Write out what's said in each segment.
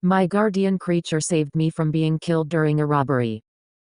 My guardian creature saved me from being killed during a robbery.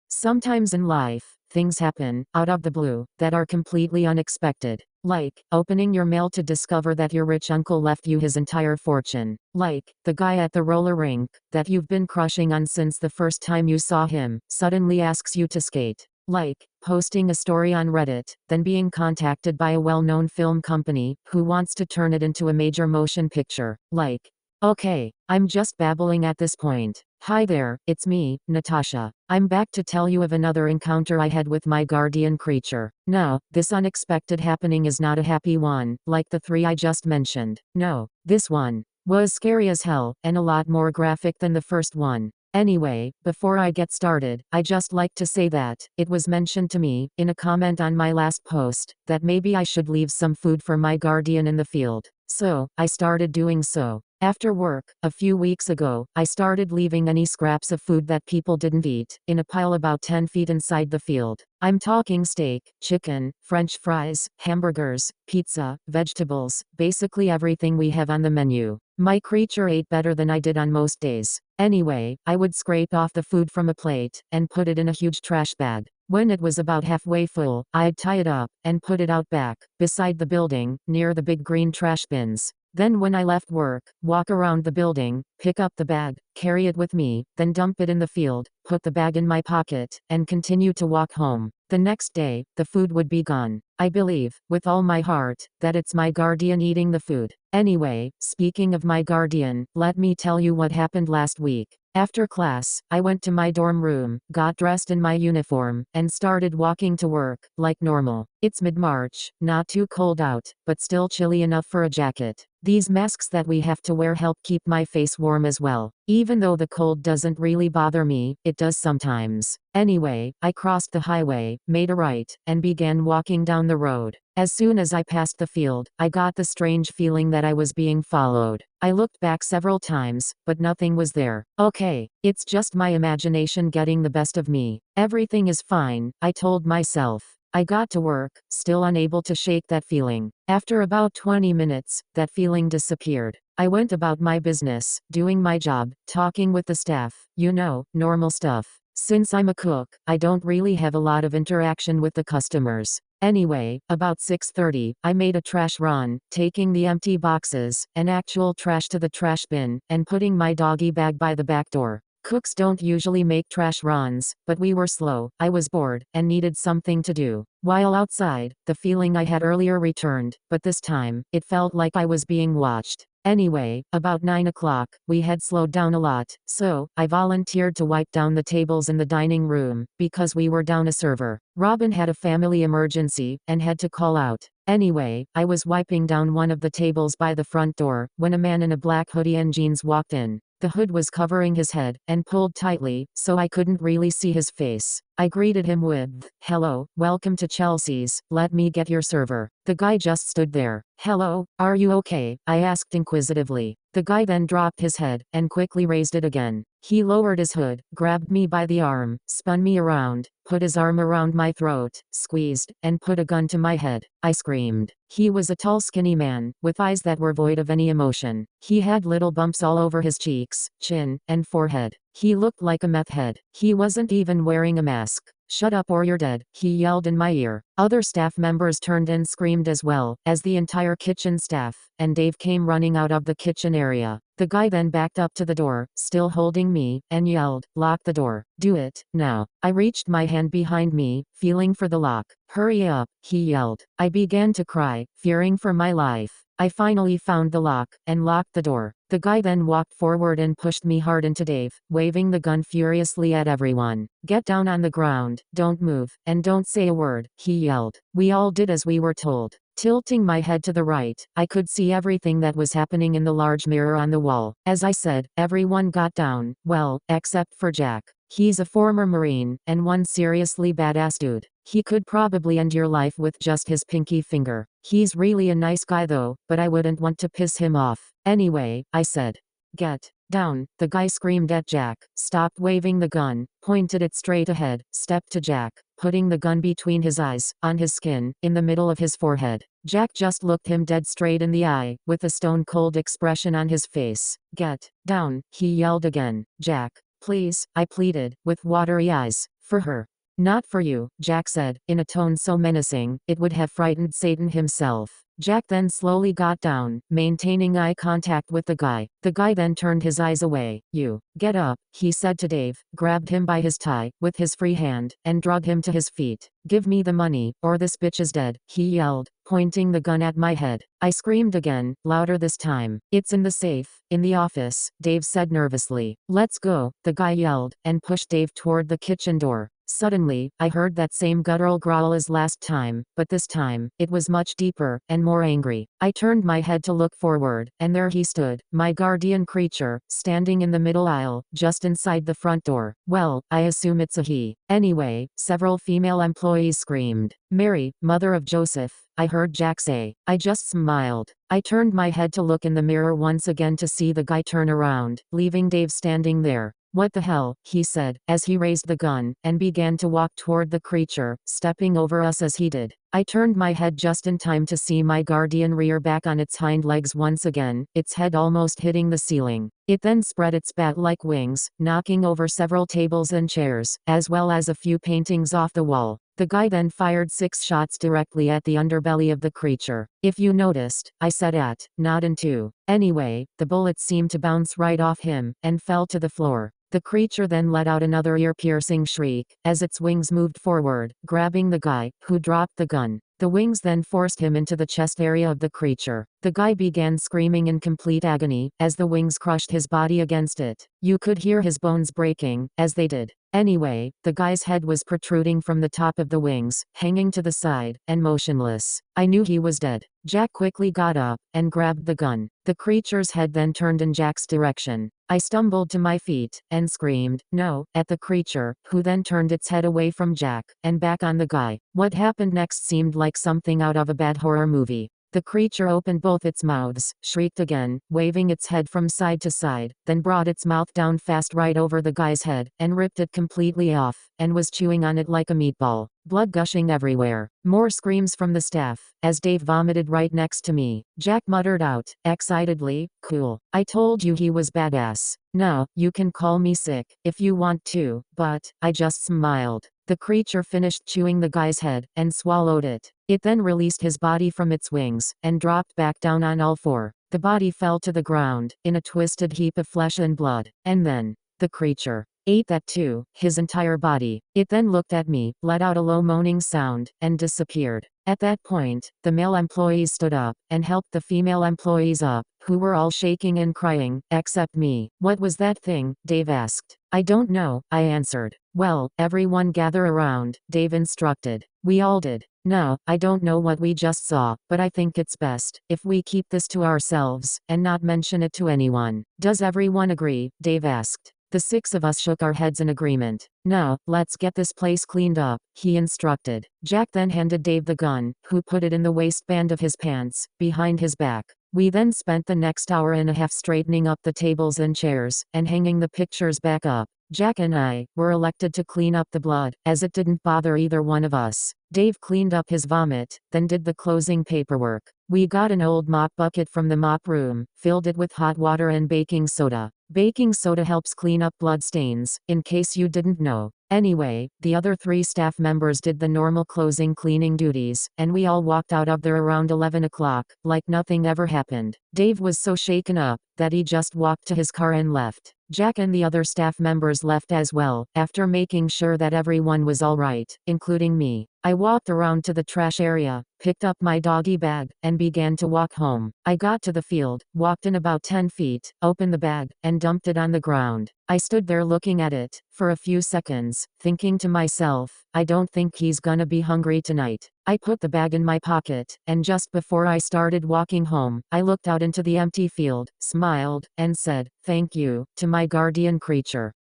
Sometimes in life, things happen, out of the blue, that are completely unexpected. Like, opening your mail to discover that your rich uncle left you his entire fortune. Like, the guy at the roller rink, that you've been crushing on since the first time you saw him, suddenly asks you to skate. Like, posting a story on Reddit, then being contacted by a well-known film company, who wants to turn it into a major motion picture. Like, okay, I'm just babbling at this point. Hi there, it's me, Natasha. I'm back to tell you of another encounter I had with my guardian creature. Now, this unexpected happening is not a happy one, like the three I just mentioned. No, this one was scary as hell, and a lot more graphic than the first one. Anyway, before I get started, I just like to say that it was mentioned to me, in a comment on my last post, that maybe I should leave some food for my guardian in the field. So, I started doing so. After work, a few weeks ago, I started leaving any scraps of food that people didn't eat, in a pile about 10 feet inside the field. I'm talking steak, chicken, French fries, hamburgers, pizza, vegetables, basically everything we have on the menu. My creature ate better than I did on most days. Anyway, I would scrape off the food from a plate, and put it in a huge trash bag. When it was about halfway full, I'd tie it up, and put it out back, beside the building, near the big green trash bins. Then when I left work, walk around the building, pick up the bag, carry it with me, then dump it in the field, put the bag in my pocket, and continue to walk home. The next day, the food would be gone. I believe, with all my heart, that it's my guardian eating the food. Anyway, speaking of my guardian, let me tell you what happened last week. After class, I went to my dorm room, got dressed in my uniform, and started walking to work, like normal. It's mid-March, not too cold out, but still chilly enough for a jacket. These masks that we have to wear help keep my face warm as well. Even though the cold doesn't really bother me, it does sometimes. Anyway, I crossed the highway, made a right, and began walking down the road. As soon as I passed the field, I got the strange feeling that I was being followed. I looked back several times, but nothing was there. Okay, it's just my imagination getting the best of me. Everything is fine, I told myself. I got to work, still unable to shake that feeling. After about 20 minutes, that feeling disappeared. I went about my business, doing my job, talking with the staff, normal stuff. Since I'm a cook, I don't really have a lot of interaction with the customers. Anyway, about 6:30, I made a trash run, taking the empty boxes, and actual trash to the trash bin, and putting my doggy bag by the back door. Cooks don't usually make trash runs, but we were slow, I was bored, and needed something to do. While outside, the feeling I had earlier returned, but this time, it felt like I was being watched. Anyway, about 9 o'clock, we had slowed down a lot, so I volunteered to wipe down the tables in the dining room, because we were down a server. Robin had a family emergency, and had to call out. Anyway, I was wiping down one of the tables by the front door, when a man in a black hoodie and jeans walked in. The hood was covering his head, and pulled tightly, so I couldn't really see his face. I greeted him with, "Hello, welcome to Chelsea's, let me get your server." The guy just stood there. "Hello, are you okay?" I asked inquisitively. The guy then dropped his head, and quickly raised it again. He lowered his hood, grabbed me by the arm, spun me around, put his arm around my throat, squeezed, and put a gun to my head. I screamed. He was a tall skinny man, with eyes that were void of any emotion. He had little bumps all over his cheeks, chin, and forehead. He looked like a meth head. He wasn't even wearing a mask. "Shut up or you're dead," he yelled in my ear. Other staff members turned and screamed as well, as the entire kitchen staff, and Dave came running out of the kitchen area. The guy then backed up to the door, still holding me, and yelled, "Lock the door. Do it, now." I reached my hand behind me, feeling for the lock. "Hurry up," he yelled. I began to cry, fearing for my life. I finally found the lock, and locked the door. The guy then walked forward and pushed me hard into Dave, waving the gun furiously at everyone. "Get down on the ground, don't move, and don't say a word," he yelled. We all did as we were told. Tilting my head to the right, I could see everything that was happening in the large mirror on the wall. As I said, everyone got down, well, except for Jack. He's a former Marine, and one seriously badass dude. He could probably end your life with just his pinky finger. He's really a nice guy though, but I wouldn't want to piss him off. Anyway, I said, "Get down." The guy screamed at Jack, stopped waving the gun, pointed it straight ahead, stepped to Jack, putting the gun between his eyes, on his skin, in the middle of his forehead. Jack just looked him dead straight in the eye, with a stone-cold expression on his face. "Get down," he yelled again. "Jack, please," I pleaded, with watery eyes. "For her." "Not for you," Jack said, in a tone so menacing, it would have frightened Satan himself. Jack then slowly got down, maintaining eye contact with the guy. The guy then turned his eyes away. "You, get up," he said to Dave, grabbed him by his tie, with his free hand, and dragged him to his feet. "Give me the money, or this bitch is dead," he yelled, pointing the gun at my head. I screamed again, louder this time. "It's in the safe, in the office," Dave said nervously. "Let's go," the guy yelled, and pushed Dave toward the kitchen door. Suddenly, I heard that same guttural growl as last time, but this time, it was much deeper, and more angry. I turned my head to look forward, and there he stood, my guardian creature, standing in the middle aisle, just inside the front door. Well, I assume it's a he. Anyway, several female employees screamed. "Mary, mother of Joseph," I heard Jack say. I just smiled. I turned my head to look in the mirror once again to see the guy turn around, leaving Dave standing there. "What the hell," he said, as he raised the gun, and began to walk toward the creature, stepping over us as he did. I turned my head just in time to see my guardian rear back on its hind legs once again, its head almost hitting the ceiling. It then spread its bat-like wings, knocking over several tables and chairs, as well as a few paintings off the wall. The guy then fired 6 shots directly at the underbelly of the creature. "If you noticed," I said not into. Anyway, the bullets seemed to bounce right off him, and fell to the floor. The creature then let out another ear-piercing shriek, as its wings moved forward, grabbing the guy, who dropped the gun. The wings then forced him into the chest area of the creature. The guy began screaming in complete agony, as the wings crushed his body against it. You could hear his bones breaking, as they did. Anyway, the guy's head was protruding from the top of the wings, hanging to the side, and motionless. I knew he was dead. Jack quickly got up, and grabbed the gun. The creature's head then turned in Jack's direction. I stumbled to my feet, and screamed, "No," at the creature, who then turned its head away from Jack, and back on the guy. What happened next seemed like something out of a bad horror movie. The creature opened both its mouths, shrieked again, waving its head from side to side, then brought its mouth down fast right over the guy's head, and ripped it completely off, and was chewing on it like a meatball. Blood gushing everywhere. More screams from the staff, as Dave vomited right next to me. Jack muttered out, excitedly, "Cool. I told you he was badass. Now, you can call me sick, if you want to," but I just smiled. The creature finished chewing the guy's head, and swallowed it. It then released his body from its wings, and dropped back down on all four. The body fell to the ground, in a twisted heap of flesh and blood. And then, the creature ate that too, his entire body. It then looked at me, let out a low moaning sound, and disappeared. At that point, the male employees stood up, and helped the female employees up, who were all shaking and crying, except me. "What was that thing?" Dave asked. "I don't know," I answered. "Well, everyone gather around," Dave instructed. We all did. "Now, I don't know what we just saw, but I think it's best if we keep this to ourselves, and not mention it to anyone. Does everyone agree?" Dave asked. The 6 of us shook our heads in agreement. "Now, let's get this place cleaned up," he instructed. Jack then handed Dave the gun, who put it in the waistband of his pants, behind his back. We then spent the next hour and a half straightening up the tables and chairs, and hanging the pictures back up. Jack and I were elected to clean up the blood, as it didn't bother either one of us. Dave cleaned up his vomit, then did the closing paperwork. We got an old mop bucket from the mop room, filled it with hot water and baking soda. Baking soda helps clean up blood stains, in case you didn't know. Anyway, the other 3 staff members did the normal closing cleaning duties, and we all walked out of there around 11 o'clock, like nothing ever happened. Dave was so shaken up, that he just walked to his car and left. Jack and the other staff members left as well, after making sure that everyone was alright, including me. I walked around to the trash area, picked up my doggy bag, and began to walk home. I got to the field, walked in about 10 feet, opened the bag, and dumped it on the ground. I stood there looking at it, for a few seconds, thinking to myself, I don't think he's gonna be hungry tonight. I put the bag in my pocket, and just before I started walking home, I looked out into the empty field, smiled, and said, "Thank you," to my guardian creature.